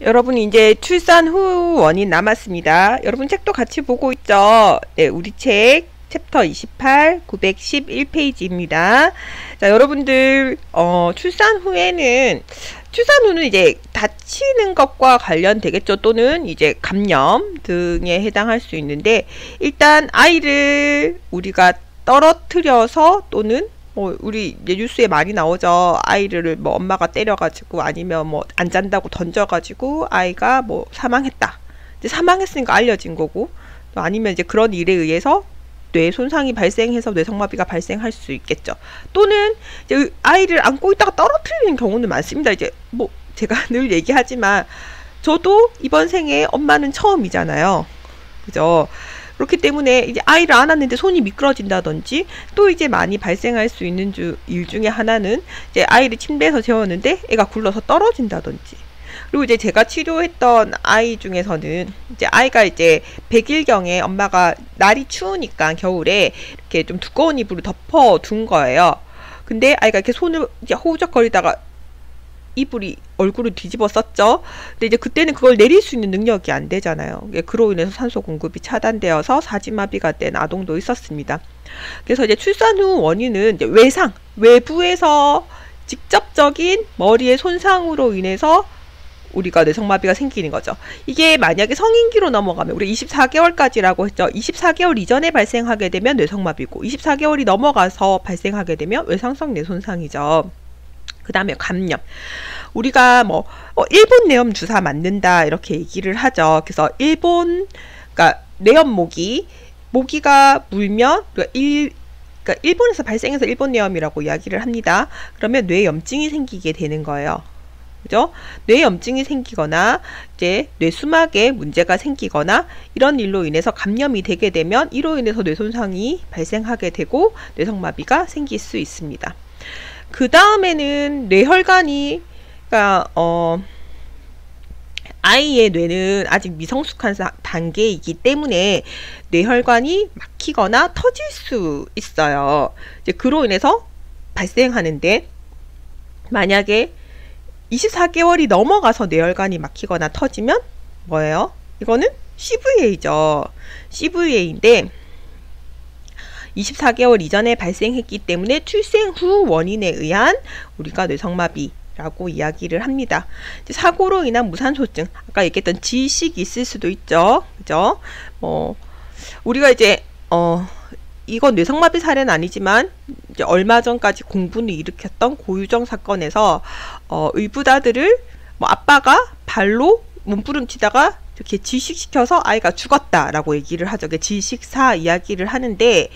여러분 이제 출산 후 원인 남았습니다. 여러분 책도 같이 보고 있죠? 네, 우리 책 챕터 28, 911페이지입니다. 자, 여러분들 출산 후는 이제 다치는 것과 관련되겠죠. 또는 이제 감염 등에 해당할 수 있는데, 일단 아이를 우리가 떨어뜨려서 또는 우리 이제 뉴스에 많이 나오죠. 아이를 뭐 엄마가 때려가지고 아니면 뭐 안 잔다고 던져가지고 아이가 뭐 사망했다. 이제 사망했으니까 알려진 거고, 또 아니면 이제 그런 일에 의해서 뇌 손상이 발생해서 뇌성마비가 발생할 수 있겠죠. 또는 이제 아이를 안고 있다가 떨어뜨리는 경우는 많습니다. 이제 뭐 제가 늘 얘기하지만 저도 이번 생에 엄마는 처음이잖아요. 그죠? 그렇기 때문에 이제 아이를 안았는데 손이 미끄러진다든지, 또 이제 많이 발생할 수 있는 일 중에 하나는 이제 아이를 침대에서 재웠는데 애가 굴러서 떨어진다든지. 그리고 이제 제가 치료했던 아이 중에서는 이제 아이가 이제 100일경에 엄마가 날이 추우니까 겨울에 이렇게 좀 두꺼운 이불을 덮어 둔 거예요. 근데 아이가 이렇게 손을 이제 호우적거리다가 이불이 얼굴을 뒤집어 썼죠. 근데 이제 그때는 그걸 내릴 수 있는 능력이 안 되잖아요. 그로 인해서 산소 공급이 차단되어서 사지마비가 된 아동도 있었습니다. 그래서 이제 출산 후 원인은 이제 외부에서 직접적인 머리의 손상으로 인해서 우리가 뇌성마비가 생기는 거죠. 이게 만약에 성인기로 넘어가면, 우리 24개월까지라고 했죠. 24개월 이전에 발생하게 되면 뇌성마비고, 24개월이 넘어가서 발생하게 되면 외상성 뇌손상이죠. 그 다음에 감염. 우리가 뭐 일본 뇌염 주사 맞는다 이렇게 얘기를 하죠. 그래서 그러니까 뇌염 모기가 물면, 그러니까 일본에서 발생해서 일본 뇌염이라고 이야기를 합니다. 그러면 뇌염증이 생기게 되는 거예요. 그죠? 뇌염증이 생기거나 이제 뇌수막에 문제가 생기거나 이런 일로 인해서 감염이 되게 되면 이로 인해서 뇌손상이 발생하게 되고 뇌성마비가 생길 수 있습니다. 그 다음에는 뇌혈관이, 그러니까 아이의 뇌는 아직 미성숙한 단계이기 때문에 뇌혈관이 막히거나 터질 수 있어요. 이제 그로 인해서 발생하는데, 만약에 24개월이 넘어가서 뇌혈관이 막히거나 터지면 뭐예요? 이거는 CVA죠. CVA인데 24개월 이전에 발생했기 때문에 출생 후 원인에 의한 우리가 뇌성마비라고 이야기를 합니다. 사고로 인한 무산소증, 아까 얘기했던 지식이 있을 수도 있죠. 그죠? 우리가 이제 이건 뇌성마비 사례는 아니지만 이제 얼마 전까지 공분을 일으켰던 고유정 사건에서 의붓아들을 아빠가 발로 몸부림치다가 이렇게 질식시켜서 아이가 죽었다라고 얘기를 하죠. 질식사 이야기를 하는데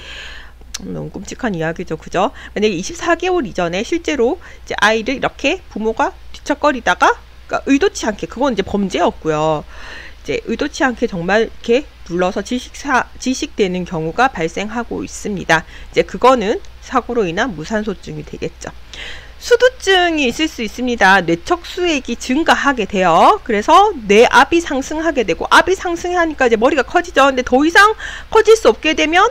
너무 끔찍한 이야기죠. 그죠? 만약에 24개월 이전에 실제로 이제 아이를 이렇게 부모가 뒤척거리다가, 그러니까 의도치 않게, 그건 이제 범죄였고요. 이제 의도치 않게 정말 이렇게 눌러서 질식되는 경우가 발생하고 있습니다. 이제 그거는 사고로 인한 무산소증이 되겠죠. 수두증이 있을 수 있습니다. 뇌척 수액이 증가하게 돼요. 그래서 뇌압이 상승하게 되고, 압이 상승하니까 이제 머리가 커지죠. 근데 더 이상 커질 수 없게 되면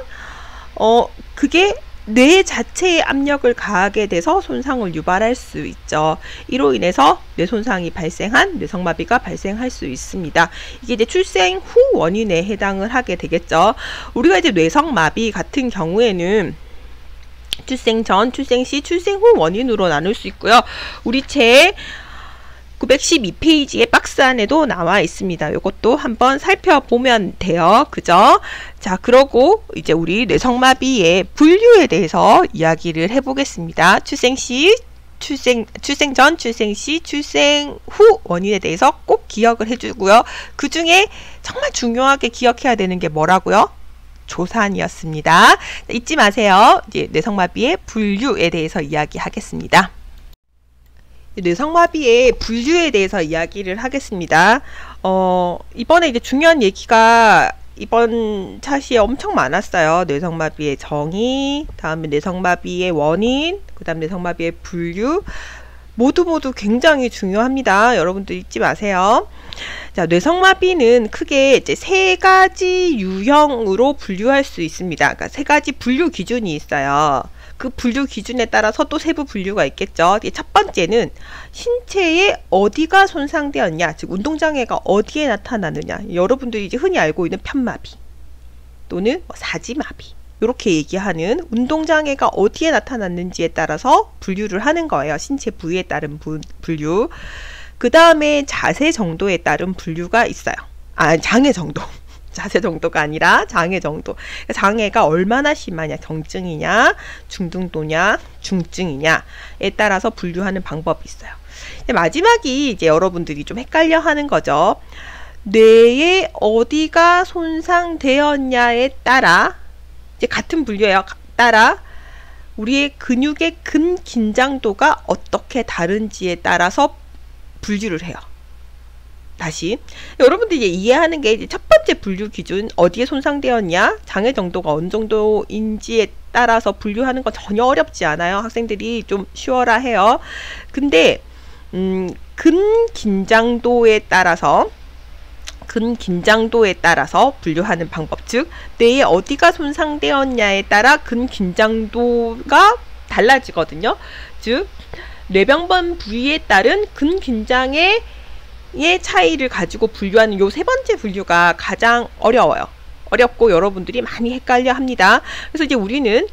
그게 뇌 자체에 압력을 가하게 돼서 손상을 유발할 수 있죠. 이로 인해서 뇌손상이 발생한 뇌성마비가 발생할 수 있습니다. 이게 이제 출생 후 원인에 해당을 하게 되겠죠. 우리가 이제 뇌성마비 같은 경우에는 출생 전, 출생 시, 출생 후 원인으로 나눌 수 있고요. 우리 책 912페이지의 박스 안에도 나와 있습니다. 이것도 한번 살펴보면 돼요. 그죠? 자, 그러고 이제 우리 뇌성마비의 분류에 대해서 이야기를 해보겠습니다. 출생 시, 출생 전, 출생 시, 출생 후 원인에 대해서 꼭 기억을 해주고요. 그 중에 정말 중요하게 기억해야 되는 게 뭐라고요? 조산이었습니다. 잊지 마세요. 이제 뇌성마비의 분류에 대해서 이야기하겠습니다. 뇌성마비의 분류에 대해서 이야기를 하겠습니다. 이번에 이제 중요한 얘기가 이번 차시에 엄청 많았어요. 뇌성마비의 정의, 다음에 뇌성마비의 원인, 그 다음 뇌성마비의 분류, 모두 굉장히 중요합니다. 여러분들 잊지 마세요. 자, 뇌성마비는 크게 이제 세 가지 유형으로 분류할 수 있습니다. 그러니까 세 가지 분류 기준이 있어요. 그 분류 기준에 따라서 또 세부 분류가 있겠죠. 첫 번째는 신체의 어디가 손상되었냐, 즉 운동장애가 어디에 나타나느냐. 여러분들이 이제 흔히 알고 있는 편마비 또는 사지마비, 이렇게 얘기하는 운동장애가 어디에 나타났는지에 따라서 분류를 하는 거예요. 신체 부위에 따른 분류. 그 다음에 자세 정도에 따른 분류가 있어요. 장애 정도. 자세 정도가 아니라 장애 정도. 장애가 얼마나 심하냐, 경증이냐, 중등도냐, 중증이냐에 따라서 분류하는 방법이 있어요. 마지막이 이제 여러분들이 좀 헷갈려 하는 거죠. 뇌의 어디가 손상되었냐에 따라, 이제 같은 분류예요. 따라 우리의 근육의 근긴장도가 어떻게 다른지에 따라서 분류를 해요. 다시 여러분들이 이제 이해하는 게, 이제 첫 번째 분류 기준, 어디에 손상되었냐, 장애 정도가 어느 정도인지에 따라서 분류하는 건 전혀 어렵지 않아요. 학생들이 좀 쉬워라 해요. 근데 근긴장도에 따라서 분류하는 방법, 즉 뇌의 어디가 손상되었냐에 따라 근긴장도가 달라지거든요. 즉 뇌병변 부위에 따른 근긴장의 차이를 가지고 분류하는 요 세 번째 분류가 가장 어려워요. 어렵고 여러분들이 많이 헷갈려 합니다. 그래서 이제 우리는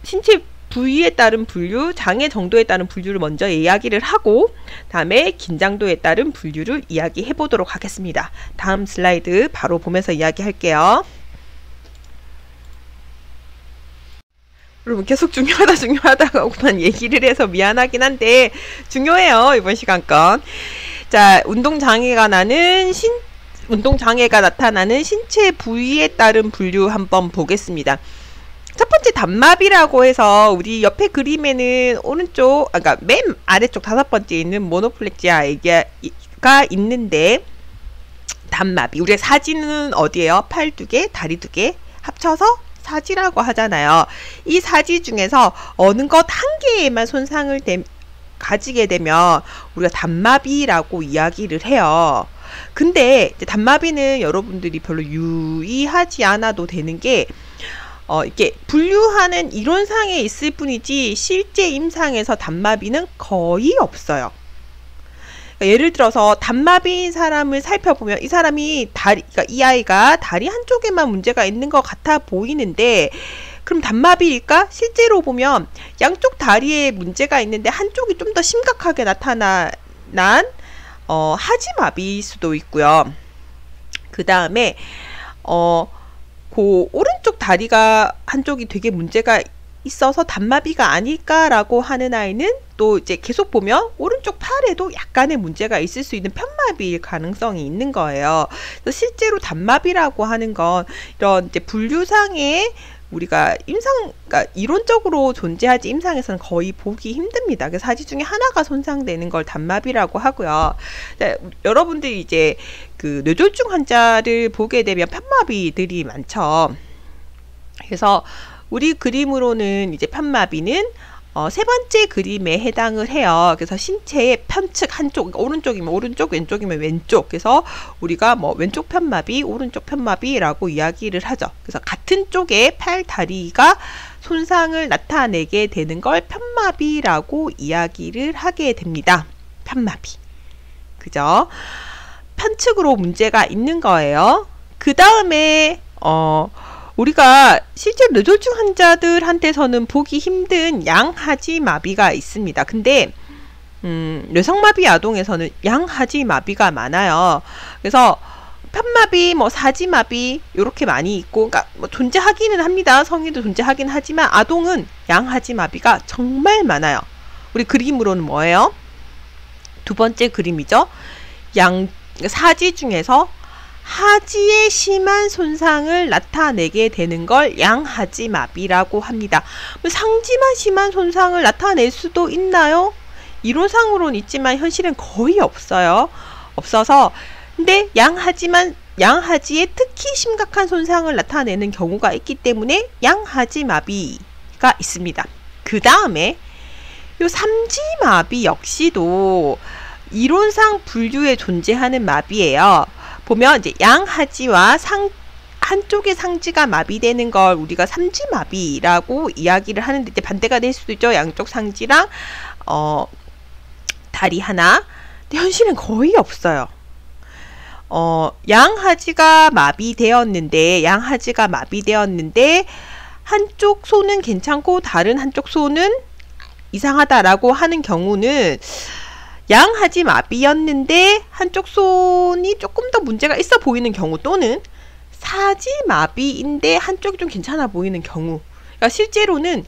신체 부위에 따른 분류, 장애 정도에 따른 분류를 먼저 이야기를 하고, 다음에 긴장도에 따른 분류를 이야기해 보도록 하겠습니다. 다음 슬라이드 바로 보면서 이야기할게요. 여러분 계속 중요하다고만 얘기를 해서 미안하긴 한데 중요해요, 이번 시간 건. 자, 운동장애가 나타나는 신체 부위에 따른 분류 한번 보겠습니다. 첫 번째 단마비라고 해서 우리 옆에 그림에는 오른쪽, 그러니까 맨 아래쪽 다섯 번째 있는 모노플렉지아가 있는데, 단마비, 우리의 사지는 어디예요? 팔 두 개, 다리 두 개 합쳐서 사지라고 하잖아요. 이 사지 중에서 어느 것 한 개에만 손상을 가지게 되면 우리가 단마비라고 이야기를 해요. 근데 이제 단마비는 여러분들이 별로 유의하지 않아도 되는 게, 이렇게 분류하는 이론상에 있을 뿐이지 실제 임상에서 단마비는 거의 없어요. 그러니까 예를 들어서 단마비인 사람을 살펴보면 이 사람이 그러니까 이 아이가 다리 한쪽에만 문제가 있는 것 같아 보이는데, 그럼 단마비일까? 실제로 보면 양쪽 다리에 문제가 있는데 한쪽이 좀 더 심각하게 나타난 하지마비일 수도 있고요. 그 다음에 그 오른쪽 다리가 한쪽이 되게 문제가 있어서 단마비가 아닐까라고 하는 아이는 또 이제 계속 보면 오른쪽 팔에도 약간의 문제가 있을 수 있는 편마비일 가능성이 있는 거예요. 그래서 실제로 단마비라고 하는 건 이런 이제 분류상의 우리가 그러니까 이론적으로 존재하지 임상에서는 거의 보기 힘듭니다. 그래서 사지 중에 하나가 손상되는 걸 단마비라고 하고요. 여러분들이 이제 그 뇌졸중 환자를 보게 되면 편마비들이 많죠. 그래서 우리 그림으로는 이제 편마비는 세 번째 그림에 해당을 해요. 그래서 신체의 편측 한쪽, 오른쪽이면 오른쪽, 왼쪽이면 왼쪽. 그래서 우리가 뭐 왼쪽 편마비, 오른쪽 편마비라고 이야기를 하죠. 그래서 같은 쪽에 팔, 다리가 손상을 나타내게 되는 걸 편마비라고 이야기를 하게 됩니다. 편마비. 그죠? 편측으로 문제가 있는 거예요. 그 다음에 우리가 실제로 뇌졸중 환자들한테서는 보기 힘든 양하지마비가 있습니다. 근데 뇌성마비 아동에서는 양하지마비가 많아요. 그래서 편마비, 뭐 사지마비 이렇게 많이 있고, 그러니까 뭐 존재하기는 합니다. 성인도 존재하긴 하지만 아동은 양하지마비가 정말 많아요. 우리 그림으로는 뭐예요? 두 번째 그림이죠. 사지 중에서 하지의 심한 손상을 나타내게 되는 걸 양하지마비라고 합니다. 상지만 심한 손상을 나타낼 수도 있나요? 이론상으로는 있지만 현실은 거의 없어요. 없어서, 근데 양하지에 특히 심각한 손상을 나타내는 경우가 있기 때문에 양하지마비가 있습니다. 그 다음에 요 삼지마비 역시도 이론상 분류에 존재하는 마비예요. 보면 이제 양하지와 한쪽의 상지가 마비되는 걸 우리가 삼지마비라고 이야기를 하는데, 이제 반대가 될 수도 있죠. 양쪽 상지랑 다리 하나. 근데 현실은 거의 없어요. 양하지가 마비되었는데 한쪽 손은 괜찮고 다른 한쪽 손은 이상하다라고 하는 경우는, 양하지 마비였는데 한쪽 손이 조금 더 문제가 있어 보이는 경우, 또는 사지 마비인데 한쪽이 좀 괜찮아 보이는 경우. 그러니까 실제로는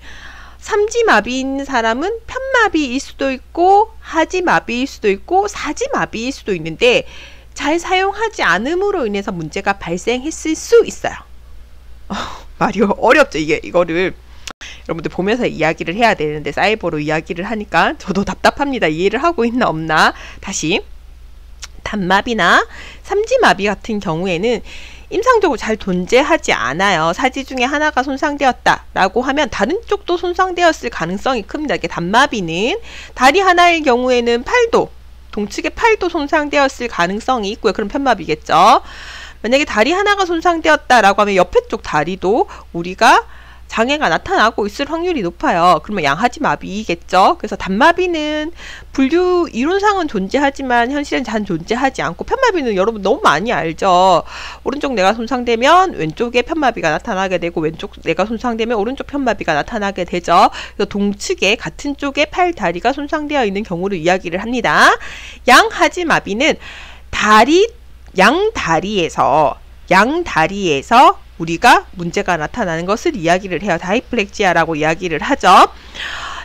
삼지 마비인 사람은 편마비일 수도 있고 하지 마비일 수도 있고 사지 마비일 수도 있는데, 잘 사용하지 않음으로 인해서 문제가 발생했을 수 있어요. 말이 어렵죠. 이거를 여러분들 보면서 이야기를 해야 되는데, 사이버로 이야기를 하니까 저도 답답합니다. 이해를 하고 있나 없나. 다시, 단마비나 삼지마비 같은 경우에는 임상적으로 잘 존재하지 않아요. 사지 중에 하나가 손상되었다 라고 하면 다른 쪽도 손상되었을 가능성이 큽니다. 이게 단마비는 다리 하나일 경우에는 동측의 팔도 손상되었을 가능성이 있고요. 그럼 편마비겠죠. 만약에 다리 하나가 손상되었다라고 하면 옆에 쪽 다리도 우리가 장애가 나타나고 있을 확률이 높아요. 그러면 양하지 마비겠죠. 그래서 단마비는 분류 이론상은 존재하지만 현실은 잘 존재하지 않고, 편마비는 여러분 너무 많이 알죠. 오른쪽 뇌가 손상되면 왼쪽에 편마비가 나타나게 되고, 왼쪽 뇌가 손상되면 오른쪽 편마비가 나타나게 되죠. 그래서 동측에 같은 쪽에 팔, 다리가 손상되어 있는 경우를 이야기를 합니다. 양하지 마비는 양다리에서 우리가 문제가 나타나는 것을 이야기를 해요. 다이플렉지아라고 이야기를 하죠.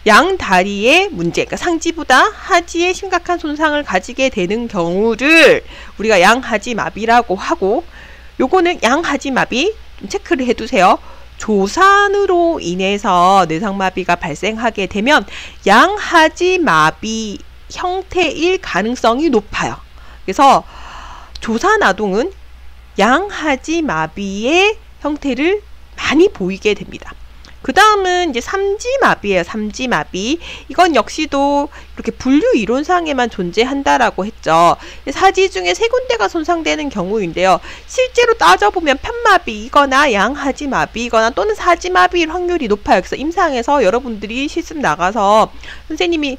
양다리의 문제, 그러니까 상지보다 하지에 심각한 손상을 가지게 되는 경우를 우리가 양하지 마비라고 하고, 요거는 양하지 마비 좀 체크를 해두세요. 조산으로 인해서 뇌상마비가 발생하게 되면 양하지 마비 형태일 가능성이 높아요. 그래서 조산아동은 양하지 마비의 형태를 많이 보이게 됩니다. 그 다음은 이제 삼지마비예요. 삼지마비. 이건 역시도 이렇게 분류 이론상에만 존재한다라고 했죠. 사지 중에 세 군데가 손상되는 경우인데요. 실제로 따져보면 편마비이거나 양하지 마비이거나 또는 사지마비일 확률이 높아요. 그래서 임상에서 여러분들이 실습 나가서 선생님이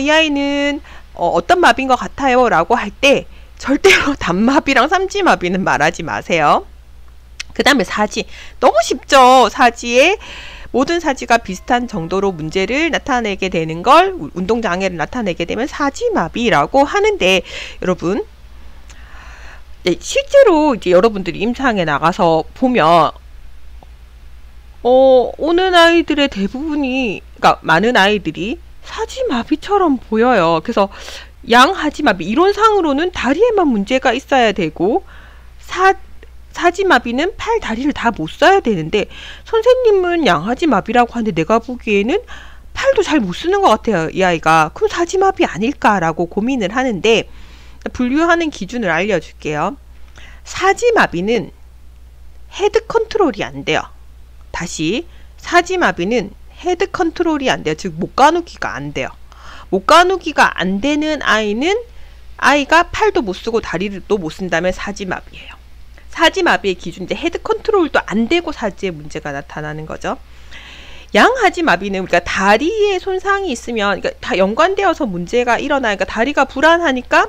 이 아이는 어떤 마비인 것 같아요 라고 할 때 절대로 단마비랑 삼지마비는 말하지 마세요. 그 다음에 사지. 너무 쉽죠. 사지에 모든 사지가 비슷한 정도로 문제를 나타내게 되는 걸, 운동장애를 나타내게 되면 사지마비라고 하는데, 여러분, 실제로 이제 여러분들이 임상에 나가서 보면, 오는 아이들의 대부분이, 그러니까 많은 아이들이 사지마비처럼 보여요. 그래서 양하지마비, 이론상으로는 다리에만 문제가 있어야 되고, 사지마비는 팔, 다리를 다 못 써야 되는데, 선생님은 양하지마비라고 하는데 내가 보기에는 팔도 잘 못 쓰는 것 같아요, 이 아이가. 그럼 사지마비 아닐까라고 고민을 하는데, 분류하는 기준을 알려줄게요. 사지마비는 헤드 컨트롤이 안 돼요. 다시, 사지마비는 헤드 컨트롤이 안 돼요. 즉, 목 가누기가 안 돼요. 목 가누기가 안 되는 아이는 아이가 팔도 못 쓰고 다리를 또 못 쓴다면 사지마비예요. 사지마비의 기준인데 헤드 컨트롤도 안 되고 사지에 문제가 나타나는 거죠. 양하지마비는 우리가 다리에 손상이 있으면, 그러니까 다 연관되어서 문제가 일어나니까, 그러니까 다리가 불안하니까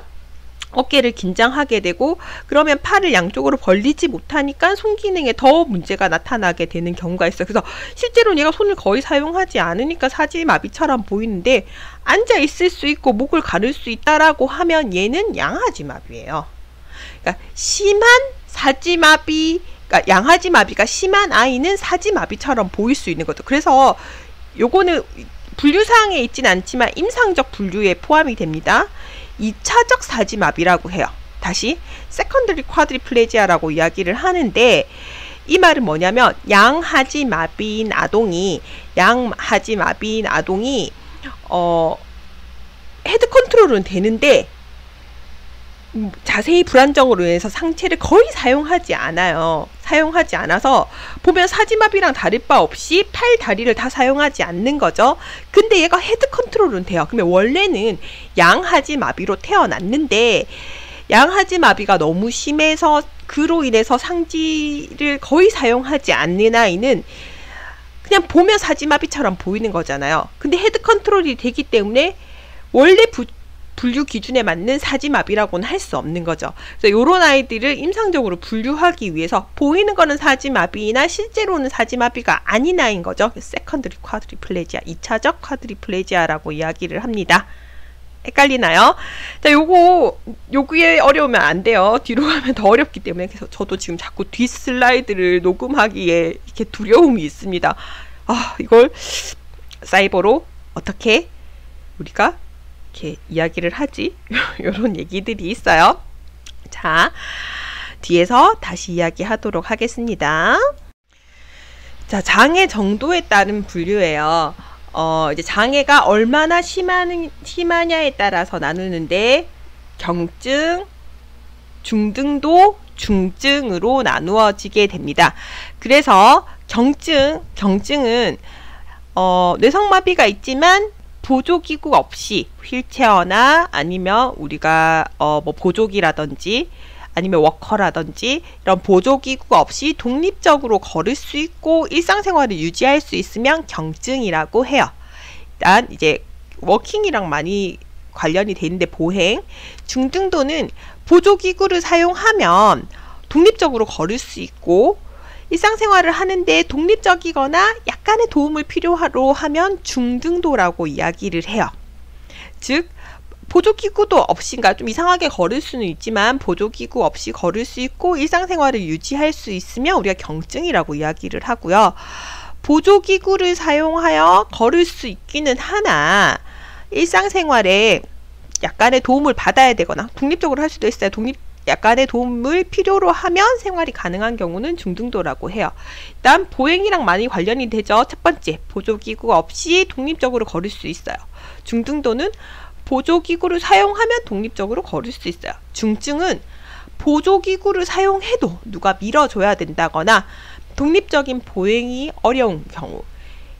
어깨를 긴장하게 되고, 그러면 팔을 양쪽으로 벌리지 못하니까 손기능에 더 문제가 나타나게 되는 경우가 있어요. 그래서 실제로 얘가 손을 거의 사용하지 않으니까 사지마비처럼 보이는데, 앉아 있을 수 있고 목을 가를 수 있다라고 하면 얘는 양하지마비예요. 그러니까 심한 사지마비, 그러니까 양하지마비가 심한 아이는 사지마비처럼 보일 수 있는 거죠. 그래서 요거는 분류사항에 있진 않지만 임상적 분류에 포함이 됩니다. 2차적 사지마비라고 해요. 다시 세컨더리 쿼드리플레지아라고 이야기를 하는데, 이 말은 뭐냐면 양하지마비인 아동이 헤드 컨트롤은 되는데 자세히 불안정으로 인해서 상체를 거의 사용하지 않아요. 사용하지 않아서 보면 사지마비랑 다를 바 없이 팔, 다리를 다 사용하지 않는 거죠. 근데 얘가 헤드 컨트롤은 돼요. 그러면 원래는 양하지마비로 태어났는데, 양하지마비가 너무 심해서 그로 인해서 상지를 거의 사용하지 않는 아이는 그냥 보면 사지마비처럼 보이는 거잖아요. 근데 헤드 컨트롤이 되기 때문에 원래 분류 기준에 맞는 사지마비라고는 할 수 없는 거죠. 그래서 이런 아이들을 임상적으로 분류하기 위해서 보이는 거는 사지마비나 실제로는 사지마비가 아닌 아이인 거죠. 세컨드리 쿼드리플레지아, 2차적 쿼드리플레지아라고 이야기를 합니다. 헷갈리나요? 자, 요거에 어려우면 안 돼요. 뒤로 가면 더 어렵기 때문에. 그래서 저도 지금 자꾸 뒷 슬라이드를 녹음하기에 이렇게 두려움이 있습니다. 아, 이걸 사이버로 어떻게 우리가 이렇게 이야기를 하지? 이런 얘기들이 있어요. 자, 뒤에서 다시 이야기하도록 하겠습니다. 자, 장애 정도에 따른 분류예요. 이제 장애가 얼마나 심하냐에 따라서 나누는데 경증, 중등도, 중증으로 나누어지게 됩니다. 그래서 경증은 뇌성마비가 있지만 보조기구 없이 휠체어나 아니면 우리가 뭐 보조기라든지 아니면 워커라든지 이런 보조기구가 없이 독립적으로 걸을 수 있고 일상생활을 유지할 수 있으면 경증이라고 해요. 일단 이제 워킹이랑 많이 관련이 돼 있는데 보행, 중등도는 보조기구를 사용하면 독립적으로 걸을 수 있고 일상생활을 하는데 독립적이거나 약간의 도움을 필요로 하면 중등도라고 이야기를 해요. 즉 보조기구도 없이, 그러니까 좀 이상하게 걸을 수는 있지만 보조기구 없이 걸을 수 있고 일상생활을 유지할 수 있으면 우리가 경증이라고 이야기를 하고요. 보조기구를 사용하여 걸을 수 있기는 하나 일상생활에 약간의 도움을 받아야 되거나 독립적으로 할 수도 있어요. 약간의 도움을 필요로 하면 생활이 가능한 경우는 중등도라고 해요. 일단 보행이랑 많이 관련이 되죠. 첫 번째, 보조기구 없이 독립적으로 걸을 수 있어요. 중등도는 보조기구를 사용하면 독립적으로 걸을 수 있어요. 중증은 보조기구를 사용해도 누가 밀어줘야 된다거나 독립적인 보행이 어려운 경우,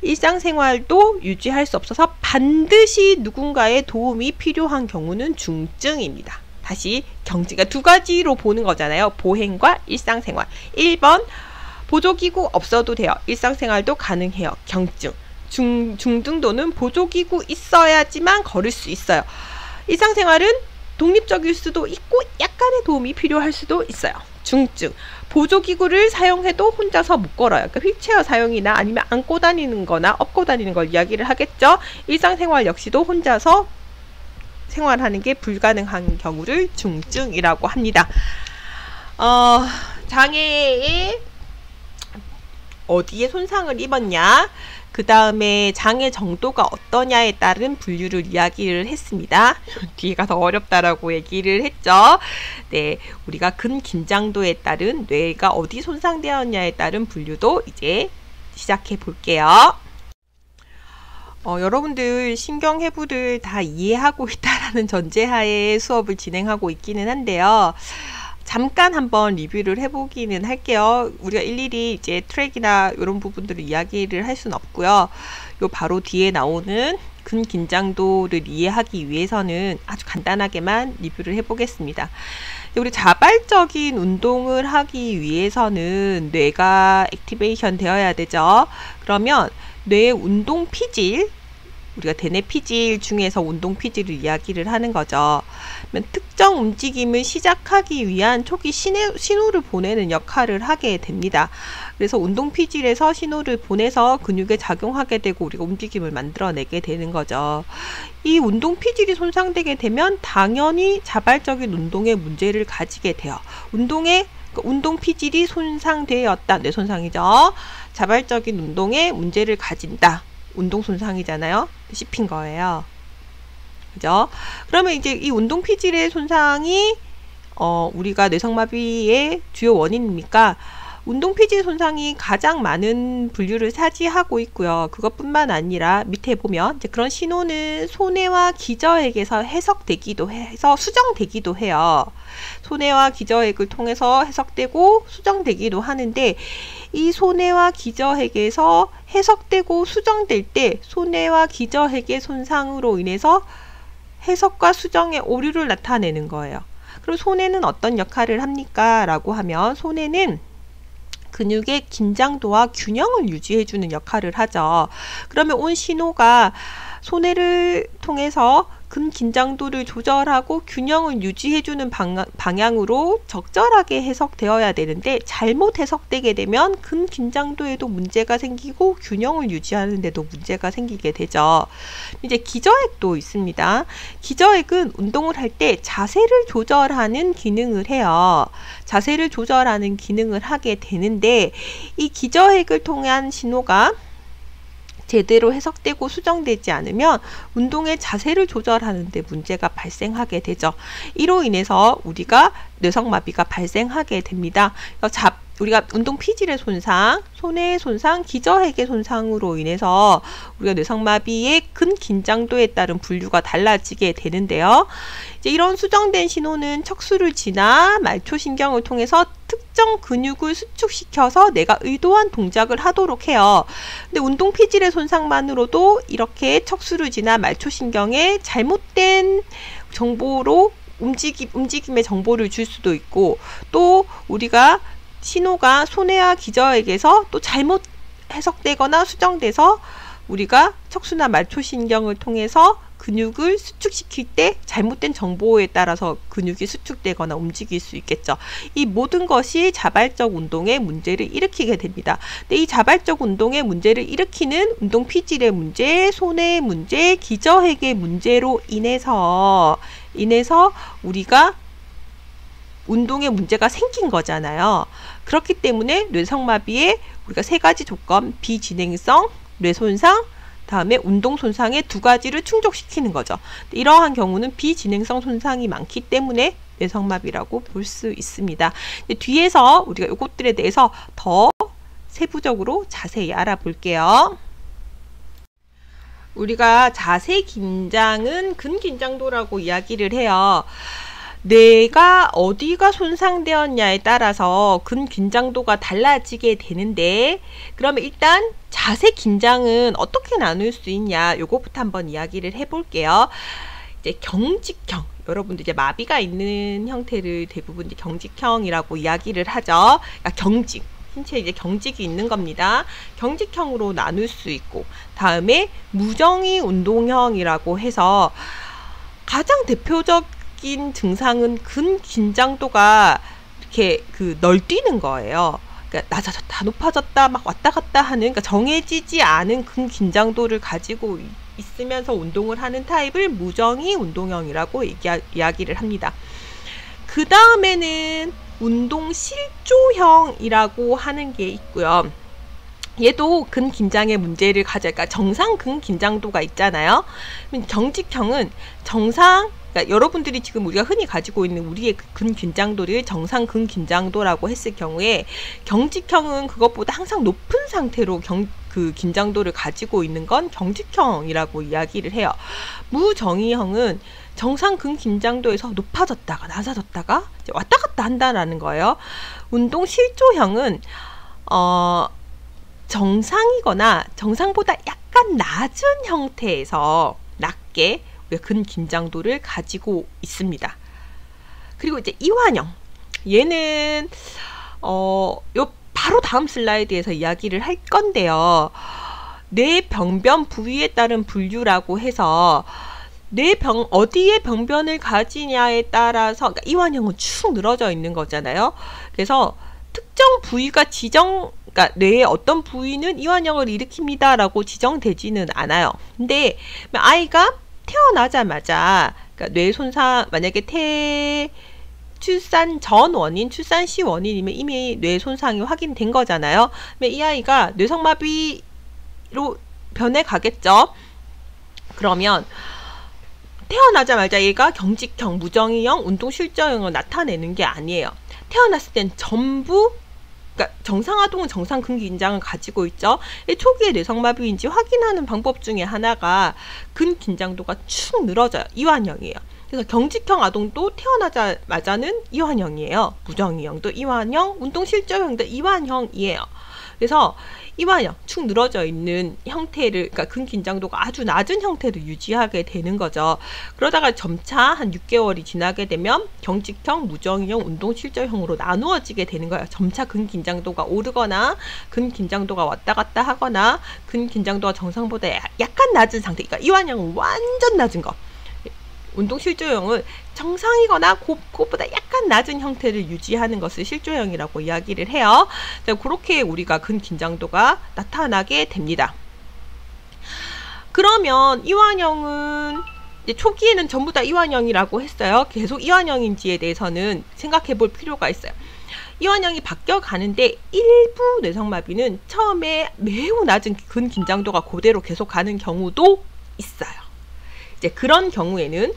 일상생활도 유지할 수 없어서 반드시 누군가의 도움이 필요한 경우는 중증입니다. 다시 경증, 두 가지로 보는 거잖아요. 보행과 일상생활. 1번 보조기구 없어도 돼요. 일상생활도 가능해요. 경증. 중등도는 보조기구 있어야지만 걸을 수 있어요. 일상생활은 독립적일 수도 있고 약간의 도움이 필요할 수도 있어요. 중증. 보조기구를 사용해도 혼자서 못 걸어요. 그러니까 휠체어 사용이나 아니면 안고 다니는 거나 업고 다니는 걸 이야기를 하겠죠. 일상생활 역시도 혼자서 생활하는 게 불가능한 경우를 중증이라고 합니다. 장애에 어디에 손상을 입었냐, 그 다음에 장애 정도가 어떠냐에 따른 분류를 이야기를 했습니다. 뒤에가 더 어렵다라고 얘기를 했죠. 네, 우리가 근긴장도에 따른 뇌가 어디 손상되었냐에 따른 분류도 이제 시작해 볼게요. 여러분들 신경해부를 다 이해하고 있다라는 전제하에 수업을 진행하고 있기는 한데요. 잠깐 한번 리뷰를 해보기는 할게요. 우리가 일일이 이제 트랙이나 이런 부분들을 이야기를 할 수는 없고요. 요 바로 뒤에 나오는 근긴장도를 이해하기 위해서는 아주 간단하게만 리뷰를 해보겠습니다. 우리 자발적인 운동을 하기 위해서는 뇌가 액티베이션 되어야 되죠. 그러면 뇌의 운동 피질, 우리가 대뇌 피질 중에서 운동 피질을 이야기를 하는 거죠. 특정 움직임을 시작하기 위한 초기 신호를 보내는 역할을 하게 됩니다. 그래서 운동 피질에서 신호를 보내서 근육에 작용하게 되고 우리가 움직임을 만들어내게 되는 거죠. 이 운동 피질이 손상되게 되면 당연히 자발적인 운동에 문제를 가지게 돼요. 운동 피질이 손상되었다. 뇌 손상이죠. 자발적인 운동에 문제를 가진다. 운동 손상이잖아요. 씹힌 거예요. 그죠? 그러면 이제 이 운동 피질의 손상이 우리가 뇌성마비의 주요 원인이니까 운동 피질 손상이 가장 많은 분류를 차지하고 있고요. 그것뿐만 아니라 밑에 보면 이제 그런 신호는 소뇌와 기저핵에서 해석되기도 해서 수정되기도 해요. 소뇌와 기저핵을 통해서 해석되고 수정되기도 하는데 이 소뇌와 기저핵에서 해석되고 수정될 때 소뇌와 기저핵의 손상으로 인해서 해석과 수정의 오류를 나타내는 거예요. 그럼 손해는 어떤 역할을 합니까? 라고 하면 손해는 근육의 긴장도와 균형을 유지해주는 역할을 하죠. 그러면 온 신호가 손해를 통해서 근긴장도를 조절하고 균형을 유지해주는 방향으로 적절하게 해석되어야 되는데 잘못 해석되게 되면 근긴장도에도 문제가 생기고 균형을 유지하는 데도 문제가 생기게 되죠. 이제 기저핵도 있습니다. 기저핵은 운동을 할 때 자세를 조절하는 기능을 해요. 자세를 조절하는 기능을 하게 되는데 이 기저핵을 통한 신호가 제대로 해석되고 수정되지 않으면 운동의 자세를 조절하는 데 문제가 발생하게 되죠. 이로 인해서 우리가 뇌성마비가 발생하게 됩니다. 우리가 운동 피질의 손상, 손해의 손상, 기저핵의 손상으로 인해서 우리가 뇌성마비의 근긴장도에 따른 분류가 달라지게 되는데요. 이제 이런 수정된 신호는 척수를 지나 말초신경을 통해서 특정 근육을 수축시켜서 내가 의도한 동작을 하도록 해요. 근데 운동 피질의 손상만으로도 이렇게 척수를 지나 말초신경에 잘못된 정보로 움직임의 정보를 줄 수도 있고, 또 우리가 신호가 손해와 기저핵에서 또 잘못 해석되거나 수정돼서 우리가 척수나 말초신경을 통해서 근육을 수축시킬 때 잘못된 정보에 따라서 근육이 수축되거나 움직일 수 있겠죠. 이 모든 것이 자발적 운동에 문제를 일으키게 됩니다. 근데 이 자발적 운동에 문제를 일으키는 운동 피질의 문제, 손해의 문제, 기저핵의 문제로 인해서 우리가 운동에 문제가 생긴 거잖아요. 그렇기 때문에 뇌성마비에 우리가 세 가지 조건, 비진행성, 뇌손상, 다음에 운동손상의 두 가지를 충족시키는 거죠. 이러한 경우는 비진행성 손상이 많기 때문에 뇌성마비라고 볼 수 있습니다. 뒤에서 우리가 이것들에 대해서 더 세부적으로 자세히 알아볼게요. 우리가 자세 긴장은 근긴장도라고 이야기를 해요. 뇌가 어디가 손상되었냐에 따라서 근긴장도가 달라지게 되는데, 그러면 일단 자세 긴장은 어떻게 나눌 수 있냐, 요거부터 한번 이야기를 해볼게요. 이제 경직형, 여러분들 이제 마비가 있는 형태를 대부분 이제 경직형이라고 이야기를 하죠. 그러니까 경직, 신체에 이제 경직이 있는 겁니다. 경직형으로 나눌 수 있고, 다음에 무정의 운동형이라고 해서 가장 대표적인 증상은 근긴장도가 이렇게 널뛰는 거예요. 그러니까 낮아졌다, 높아졌다, 막 왔다 갔다 하는, 그러니까 정해지지 않은 근긴장도를 가지고 있으면서 운동을 하는 타입을 무정의 운동형이라고 이야기를 합니다. 그 다음에는 운동실조형이라고 하는 게 있고요. 얘도 근긴장의 문제를 그러니까 정상 근긴장도가 있잖아요. 경직형은 그러니까 여러분들이 지금 우리가 흔히 가지고 있는 우리의 근긴장도를 정상 근긴장도라고 했을 경우에, 경직형은 그것보다 항상 높은 상태로 긴장도를 가지고 있는 건 경직형이라고 이야기를 해요. 무정의형은 정상 근긴장도에서 높아졌다가 낮아졌다가 왔다 갔다 한다라는 거예요. 운동실조형은 정상이거나 정상보다 약간 낮은 형태에서 낮게 근긴장도를 가지고 있습니다. 그리고 이제 이완형, 얘는 요 바로 다음 슬라이드에서 이야기를 할 건데요. 뇌 병변 부위에 따른 분류라고 해서 어디에 병변을 가지냐에 따라서, 그러니까 이완형은 축 늘어져 있는 거잖아요. 그래서 특정 부위가 그러니까 뇌의 어떤 부위는 이완형을 일으킵니다 라고 지정되지는 않아요. 근데 아이가 태어나자마자, 그러니까 뇌 손상, 만약에 출산 전 원인, 출산 시 원인이면 이미 뇌 손상이 확인된 거잖아요. 이 아이가 뇌성마비로 변해 가겠죠. 그러면 태어나자마자 얘가 경직형, 무정의형, 운동실조형을 나타내는 게 아니에요. 태어났을 땐 전부, 그러니까 정상아동은 정상 근긴장을 가지고 있죠. 초기에 뇌성마비인지 확인하는 방법 중에 하나가 근긴장도가 축 늘어져요. 이완형이에요. 그래서 경직형 아동도 태어나자마자는 이완형이에요. 무정의형도 이완형, 운동실조형도 이완형이에요. 그래서 이완형, 축 늘어져 있는 형태를, 그러니까 근긴장도가 아주 낮은 형태를 유지하게 되는 거죠. 그러다가 점차 한 6개월이 지나게 되면 경직형, 무정형, 운동실조형으로 나누어지게 되는 거예요. 점차 근긴장도가 오르거나 근긴장도가 왔다 갔다 하거나 근긴장도가 정상보다 약간 낮은 상태, 그러니까 이완형은 완전 낮은 거, 운동실조형은 정상이거나 그것보다 약간 낮은 형태를 유지하는 것을 실조형이라고 이야기를 해요. 자, 그렇게 우리가 근긴장도가 나타나게 됩니다. 그러면 이완형은 이제 초기에는 전부 다 이완형이라고 했어요. 계속 이완형인지에 대해서는 생각해 볼 필요가 있어요. 이완형이 바뀌어 가는데 일부 뇌성마비는 처음에 매우 낮은 근긴장도가 그대로 계속 가는 경우도 있어요. 이제 그런 경우에는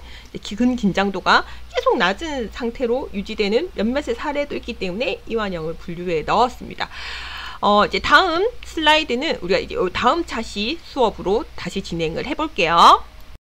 근긴장도가 계속 낮은 상태로 유지되는 몇몇의 사례도 있기 때문에 이완형을 분류에 넣었습니다. 이제 다음 슬라이드는 우리가 이제 다음 차시 수업으로 다시 진행을 해볼게요.